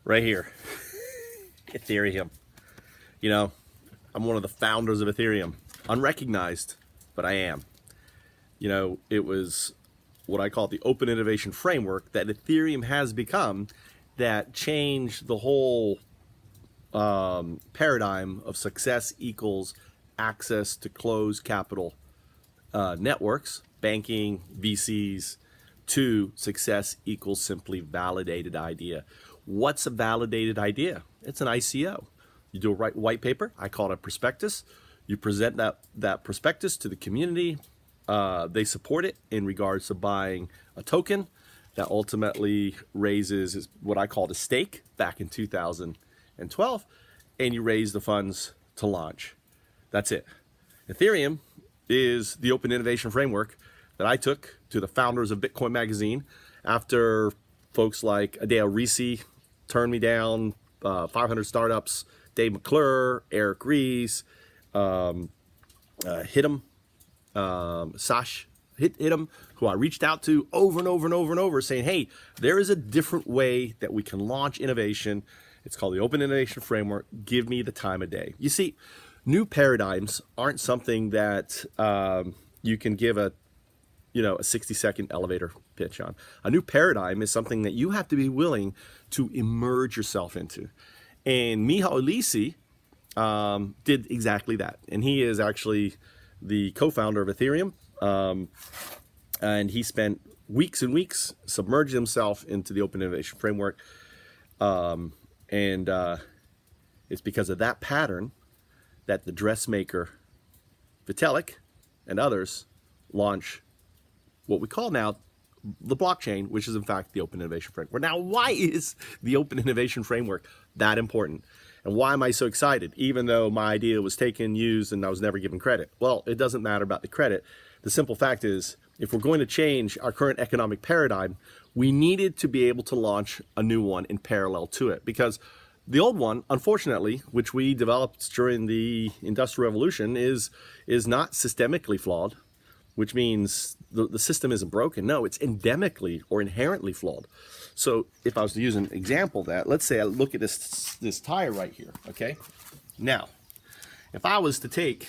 right here. Ethereum. You know, I'm one of the founders of Ethereum. Unrecognized, but I am. You know, it was what I call the open innovation framework that Ethereum has become that changed the whole paradigm of success equals access to closed capital networks, banking, VCs, to success equals simply validated idea. What's a validated idea? It's an ICO. You do a white paper, I call it a prospectus. You present that prospectus to the community. They support it in regards to buying a token that ultimately raises what I called a stake back in 2012, and you raise the funds to launch. That's it. Ethereum is the open innovation framework that I took to the founders of Bitcoin Magazine after folks like Adele Reese turned me down, 500 Startups, Dave McClure, Eric Ries, Hittem, Hittem, who I reached out to over and over and over and over saying, hey, there is a different way that we can launch innovation. It's called the Open Innovation Framework. Give me the time of day. You see, new paradigms aren't something that you can give a 60-second elevator pitch on. A new paradigm is something that you have to be willing to immerse yourself into. And Miha Ulisi did exactly that. And he is actually the co-founder of Ethereum. And he spent weeks and weeks submerging himself into the Open Innovation Framework. And it's because of that pattern that the dressmaker Vitalik and others launch what we call now the blockchain, which is in fact the Open Innovation Framework. Now, why is the Open Innovation Framework that important? And why am I so excited, even though my idea was taken, used, and I was never given credit? Well, it doesn't matter about the credit. The simple fact is, if we're going to change our current economic paradigm, we needed to be able to launch a new one in parallel to it. Because the old one, unfortunately, which we developed during the Industrial Revolution, is not systemically flawed, which means the system isn't broken. No, it's endemically or inherently flawed. So if I was to use an example of that, let's say I look at this tire right here, okay? Now, if I was to take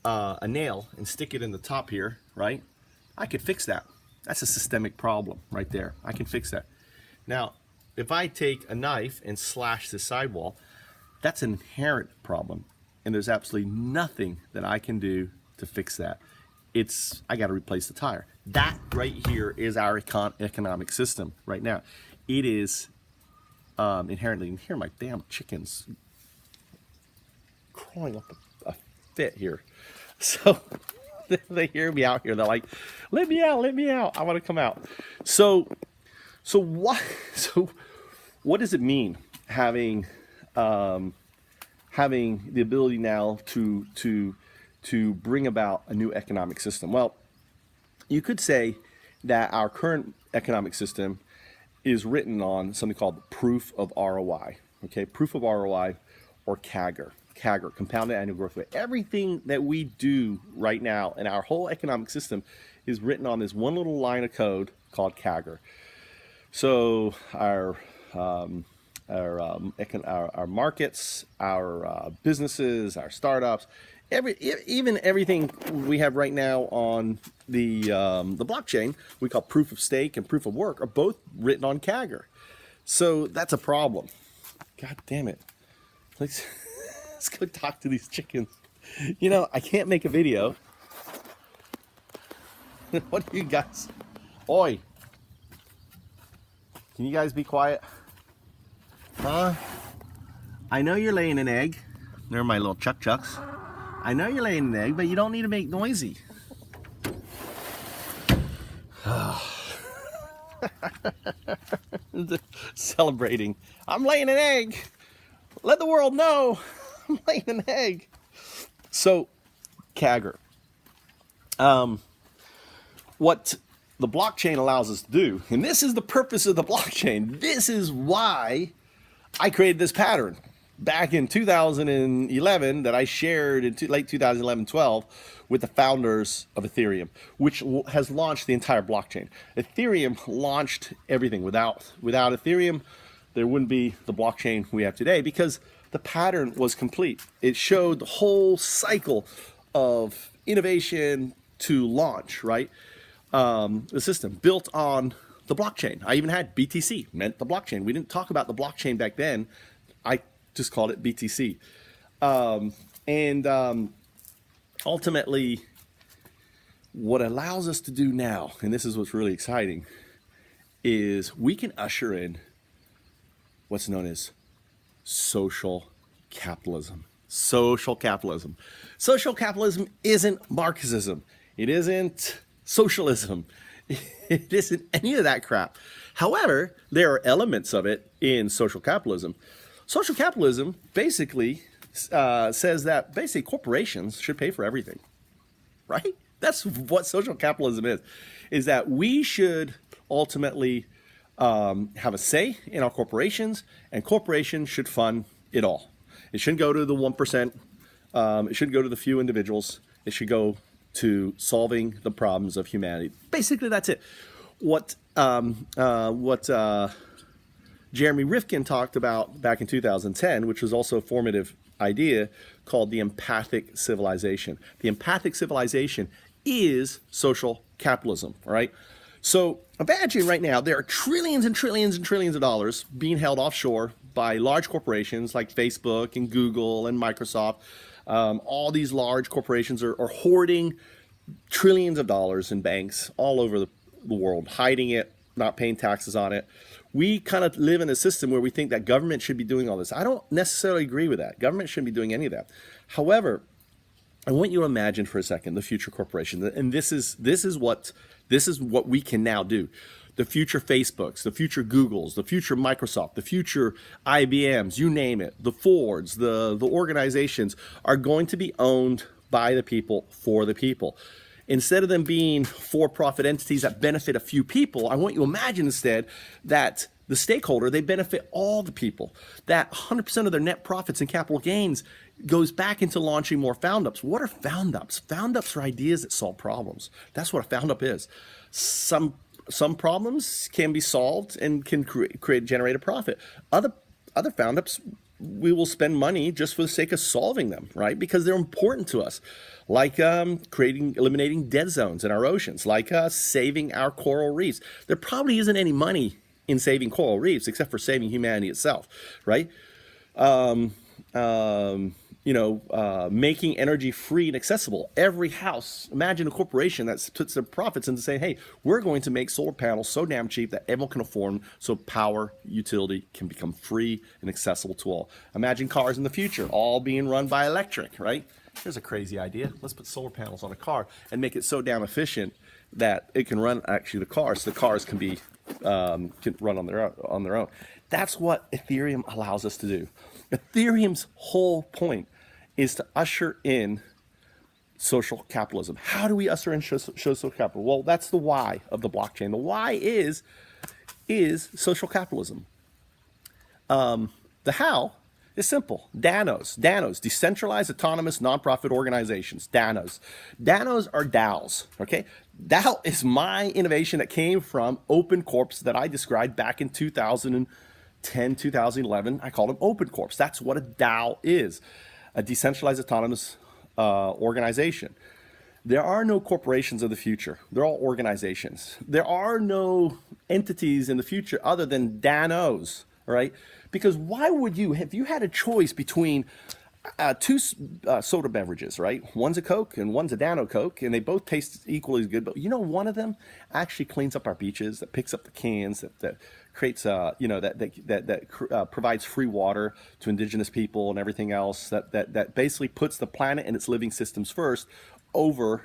a nail and stick it in the top here, right? I could fix that. That's a systemic problem right there. I can fix that. Now, if I take a knife and slash the sidewall, that's an inherent problem. And there's absolutely nothing that I can do to fix that. I got to replace the tire. That right here is our economic system right now. It is inherently, and here are my damn chickens crawling up a fit here. So they hear me out here. They're like, let me out. I want to come out. So what does it mean having the ability now to bring about a new economic system? Well, you could say that our current economic system is written on something called proof of ROI. Okay, proof of ROI, or CAGR. CAGR, compounded annual growth rate. Everything that we do right now in our whole economic system is written on this one little line of code called CAGR. So our markets, our businesses, our startups, even everything we have right now on the blockchain, we call proof of stake and proof of work, are both written on CAGR. So that's a problem. God damn it. Let's go talk to these chickens. You know, I can't make a video. What do you guys? Oi. Can you guys be quiet? Huh? I know you're laying an egg. They're my little chucks. I know you're laying an egg, but you don't need to make noisy. Celebrating. I'm laying an egg. Let the world know I'm laying an egg. So, CAGR. What the blockchain allows us to do, and this is the purpose of the blockchain. This is why I created this pattern back in 2011 that I shared in late 2011-12 with the founders of Ethereum, which has launched the entire blockchain. Ethereum launched everything. Without Ethereum, there wouldn't be the blockchain we have today, because the pattern was complete. It showed the whole cycle of innovation to launch, right? The system built on the blockchain. I even had BTC, meant the blockchain. We didn't talk about the blockchain back then. I just called it BTC. Ultimately, what allows us to do now, and this is what's really exciting, is we can usher in what's known as social capitalism. Social capitalism. Social capitalism isn't Marxism. It isn't socialism. It isn't any of that crap. However, there are elements of it in social capitalism. Social capitalism basically says that basically corporations should pay for everything, right? That's what social capitalism is that we should ultimately have a say in our corporations, and corporations should fund it all. It shouldn't go to the 1%. It shouldn't go to the few individuals. It should go to solving the problems of humanity. Basically, that's it. What Jeremy Rifkin talked about back in 2010, which was also a formative idea, called the empathic civilization. The empathic civilization is social capitalism, all right? So imagine right now there are trillions and trillions and trillions of dollars being held offshore by large corporations like Facebook and Google and Microsoft. All these large corporations are hoarding trillions of dollars in banks all over the world, hiding it, not paying taxes on it. We kind of live in a system where we think that government should be doing all this. I don't necessarily agree with that. Government shouldn't be doing any of that. However, I want you to imagine for a second the future corporation, and this is what we can now do. The future Facebooks, the future Googles, the future Microsoft, the future IBMs, you name it, the Fords, the organizations are going to be owned by the people for the people. Instead of them being for-profit entities that benefit a few people, I want you to imagine instead that the stakeholder, they benefit all the people, that 100% of their net profits and capital gains goes back into launching more found-ups. What are found-ups? Found-ups are ideas that solve problems. That's what a found-up is. Some problems can be solved and can generate a profit. Other found-ups, we will spend money just for the sake of solving them, right? Because they're important to us, like eliminating dead zones in our oceans, like saving our coral reefs. There probably isn't any money in saving coral reefs except for saving humanity itself, right? Making energy free and accessible. Every house, imagine a corporation that puts their profits into saying, hey, we're going to make solar panels so damn cheap that everyone can afford them, so power utility can become free and accessible to all. Imagine cars in the future all being run by electric, right? Here's a crazy idea. Let's put solar panels on a car and make it so damn efficient that it can run actually the car, so the cars can be can run on their own. That's what Ethereum allows us to do. Ethereum's whole point is to usher in social capitalism. How do we usher in social capital? Well, that's the why of the blockchain. The why is social capitalism. The how is simple. DANOs, decentralized autonomous nonprofit organizations. DANOs are DAOs. Okay, DAO is my innovation that came from open corps that I described back in 2010, 2011. I called them open corps. That's what a DAO is. A decentralized autonomous organization. There are no corporations of the future. They're all organizations. There are no entities in the future other than DANOs, right? Because why would you, if you had a choice between two soda beverages, right? One's a Coke and one's a Dano Coke, and they both taste equally as good. But you know, one of them actually cleans up our beaches, that picks up the cans, that creates, that provides free water to indigenous people and everything else. That basically puts the planet and its living systems first over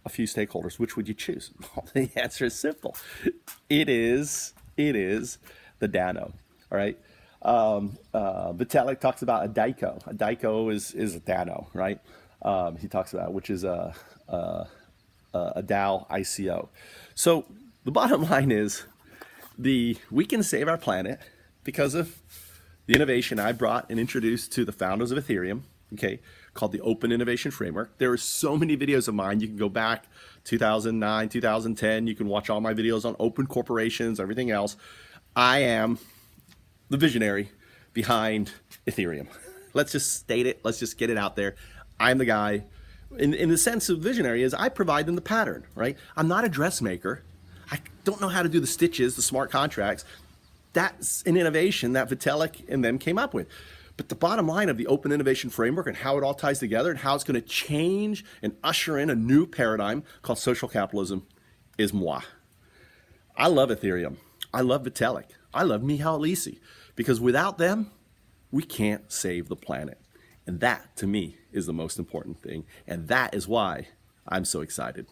a few stakeholders. Which would you choose? Well, the answer is simple. It is the Dano. All right. Vitalik talks about a DICO. A DICO is a Dano, right? He talks about, which is a DAO ICO. So the bottom line is we can save our planet because of the innovation I brought and introduced to the founders of Ethereum, okay, called the Open Innovation Framework. There are so many videos of mine. You can go back 2009, 2010. You can watch all my videos on open corporations, everything else. I am the visionary behind Ethereum. Let's just state it. Let's just get it out there. I'm the guy. In the sense of visionary is I provide them the pattern, right? I'm not a dressmaker. I don't know how to do the stitches, the smart contracts. That's an innovation that Vitalik and them came up with. But the bottom line of the open innovation framework and how it all ties together and how it's going to change and usher in a new paradigm called social capitalism is moi. I love Ethereum. I love Vitalik. I love Michal Lisi, because without them, we can't save the planet. And that, to me, is the most important thing. And that is why I'm so excited.